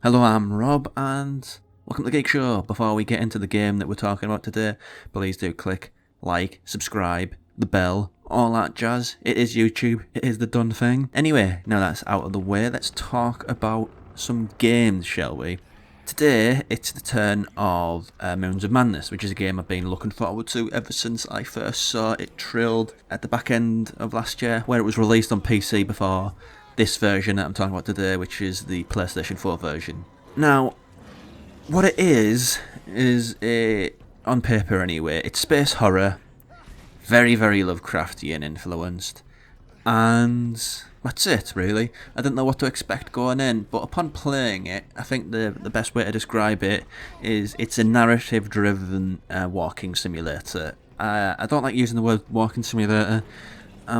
Hello, I'm Rob, and welcome to the Geek Show. Before we get into the game that we're talking about today, please do click like, subscribe, the bell, all that jazz. It is YouTube, it is the done thing. Anyway, now that's out of the way, let's talk about some games, shall we? Today, it's the turn of Moons of Madness, which is a game I've been looking forward to ever since I first saw it trilled at the back end of last year, where it was released on PC before this version that I'm talking about today, which is the PlayStation 4 version. Now, what it is on paper anyway, it's space horror, very, very Lovecraftian influenced, and that's it, really. I didn't know what to expect going in, but upon playing it, I think the best way to describe it is it's a narrative-driven walking simulator. I don't like using the word walking simulator,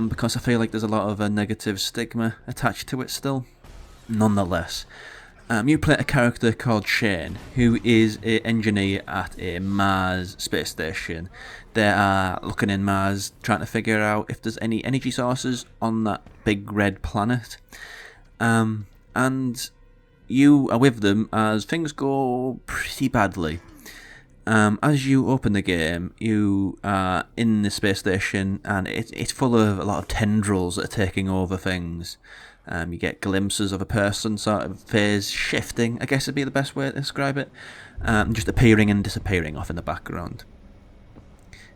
because I feel like there's a lot of a negative stigma attached to it still. Nonetheless, you play a character called Shane, who is an engineer at a Mars space station. They are looking in Mars, trying to figure out if there's any energy sources on that big red planet. And you are with them as things go pretty badly. As you open the game, you are in the space station, and it's full of a lot of tendrils that are taking over things. You get glimpses of a person sort of phase shifting, I guess would be the best way to describe it, just appearing and disappearing off in the background.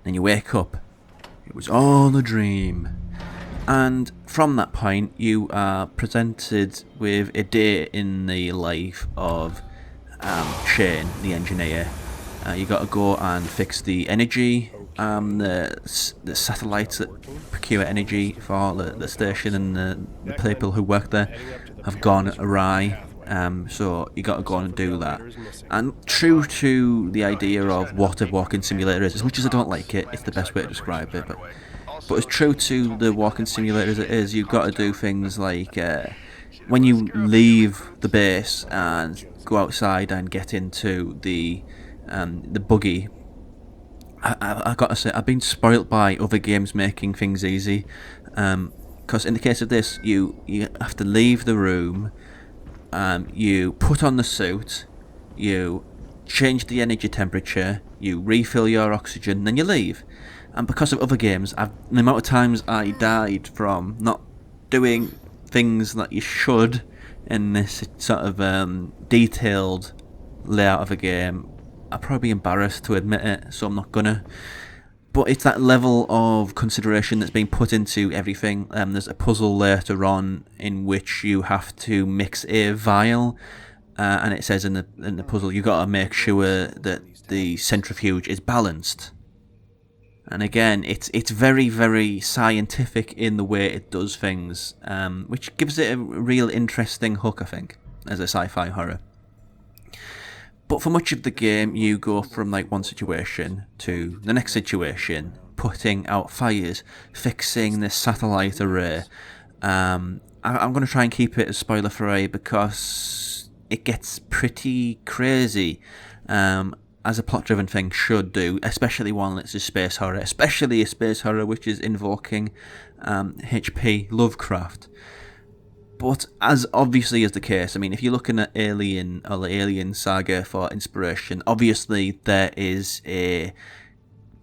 Then you wake up. It was all a dream. And from that point, you are presented with a day in the life of Shane, the engineer. You got to go and fix the energy, the satellites that procure energy for the station, and the people who work there have gone awry. So you got to go and do that. And true to the idea of what a walking simulator is, as much as I don't like it, it's the best way to describe it. But as true to the walking simulator as it is, you've got to do things like when you leave the base and go outside and get into the buggy. I got to say, I've been spoilt by other games making things easy, because in the case of this, you have to leave the room, you put on the suit, you change the energy temperature, you refill your oxygen, then you leave. And because of other games, the amount of times I died from not doing things that you should in this sort of detailed layout of a game, I'd probably be embarrassed to admit it, so I'm not gonna. But it's that level of consideration that's been put into everything. There's a puzzle later on in which you have to mix a vial, and it says in the puzzle you've got to make sure that the centrifuge is balanced. And again, it's very, very scientific in the way it does things, which gives it a real interesting hook, I think, as a sci-fi horror. But for much of the game, you go from like one situation to the next situation, putting out fires, fixing this satellite array. I'm going to try and keep it as spoiler-free because it gets pretty crazy, as a plot-driven thing should do, especially one that's a space horror, especially a space horror which is invoking H.P. Lovecraft. But as obviously is the case, I mean, if you're looking at Alien or the Alien saga for inspiration, obviously there is a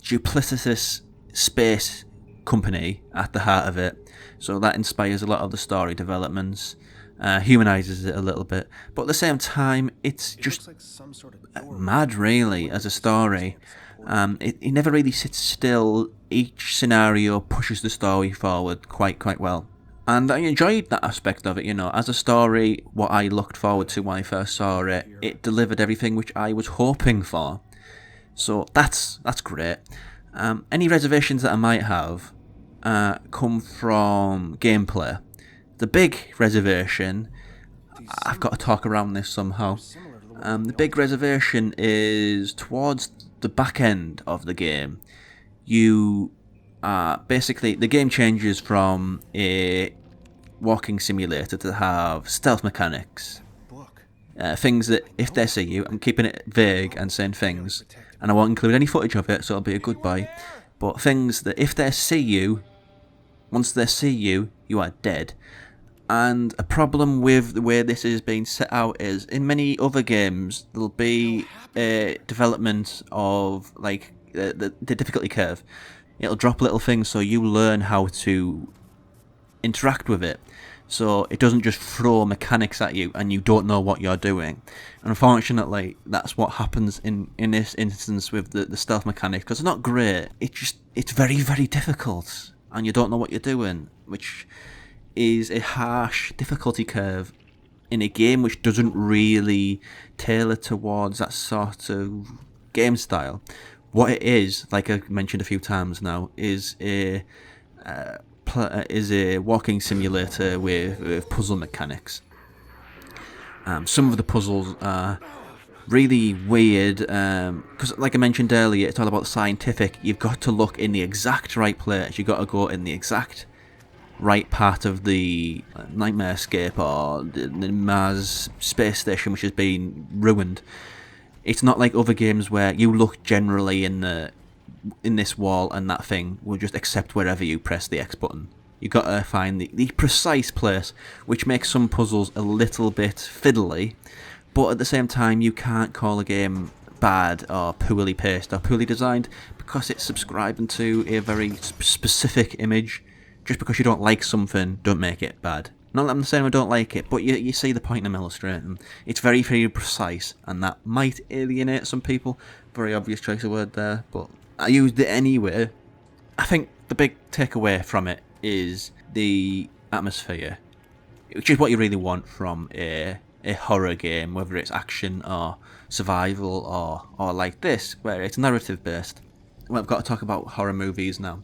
duplicitous space company at the heart of it. So that inspires a lot of the story developments, humanizes it a little bit. But at the same time, it's just mad, really, as a story. It never really sits still. Each scenario pushes the story forward quite well. And I enjoyed that aspect of it, as a story, what I looked forward to when I first saw it, it delivered everything which I was hoping for. So that's great. Any reservations that I might have come from gameplay. The big reservation, I've got to talk around this somehow. The big reservation is towards the back end of the game. You basically, the game changes from a walking simulator to have stealth mechanics. Things that, if they see you, I'm keeping it vague and saying things, and I won't include any footage of it, so it'll be a goodbye. But things that, if they see you, once they see you, you are dead. And a problem with the way this is being set out is, in many other games, there'll be a development of, like, the difficulty curve. It'll drop little things so you learn how to interact with it. So it doesn't just throw mechanics at you and you don't know what you're doing. And unfortunately, that's what happens in this instance with the stealth mechanics, because it's not great. It's very, very difficult and you don't know what you're doing, which is a harsh difficulty curve in a game which doesn't really tailor towards that sort of game style. What it is, like I mentioned a few times now, is a walking simulator with puzzle mechanics. Some of the puzzles are really weird, because like I mentioned earlier, it's all about scientific. You've got to look in the exact right place. You've got to go in the exact right part of the Nightmare Escape or the Mars space station, which has been ruined. It's not like other games where you look generally in this wall and that thing will just accept wherever you press the X button. You've got to find the precise place, which makes some puzzles a little bit fiddly, but at the same time you can't call a game bad or poorly paced or poorly designed because it's subscribing to a very specific image. Just because you don't like something, don't make it bad. Not that I'm saying I don't like it, but you see the point I'm illustrating. It's very, very precise, and that might alienate some people. Very obvious choice of word there, but I used it anyway. I think the big takeaway from it is the atmosphere, which is what you really want from a horror game, whether it's action or survival or like this, where it's narrative based. Well, I've got to talk about horror movies now.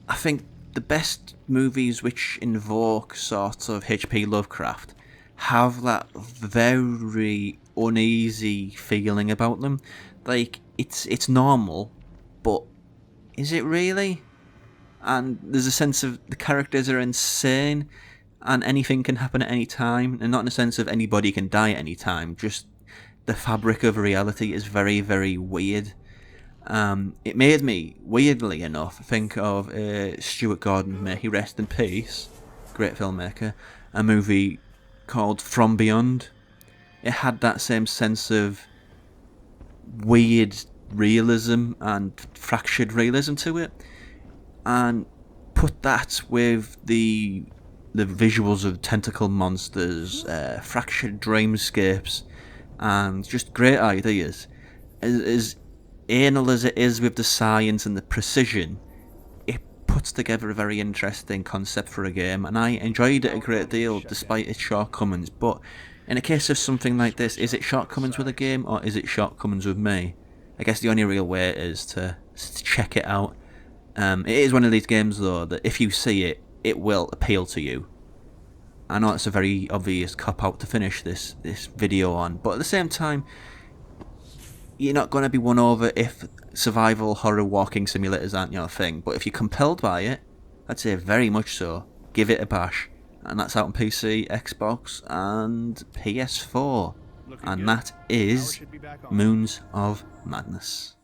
I think the best movies which invoke sort of H.P. Lovecraft have that very uneasy feeling about them. Like, it's normal, but is it really? And there's a sense of the characters are insane and anything can happen at any time, and not in a sense of anybody can die at any time, just the fabric of reality is very, very weird. It made me, weirdly enough, think of Stuart Gordon, may he rest in peace, great filmmaker, a movie called From Beyond. It had that same sense of weird realism and fractured realism to it, and put that with the visuals of tentacle monsters, fractured dreamscapes, and just great ideas. As anal as it is with the science and the precision, it puts together a very interesting concept for a game, and I enjoyed it a great deal despite its shortcomings. But in a case of something like this, is it shortcomings with a game or is it shortcomings with me? I guess the only real way is to check it out. It is one of these games though that if you see it, it will appeal to you. I know it's a very obvious cop-out to finish this video on, but at the same time, you're not going to be won over if survival horror walking simulators aren't your thing. But if you're compelled by it, I'd say very much so, give it a bash. And that's out on PC, Xbox and PS4. And that is Moons of Madness.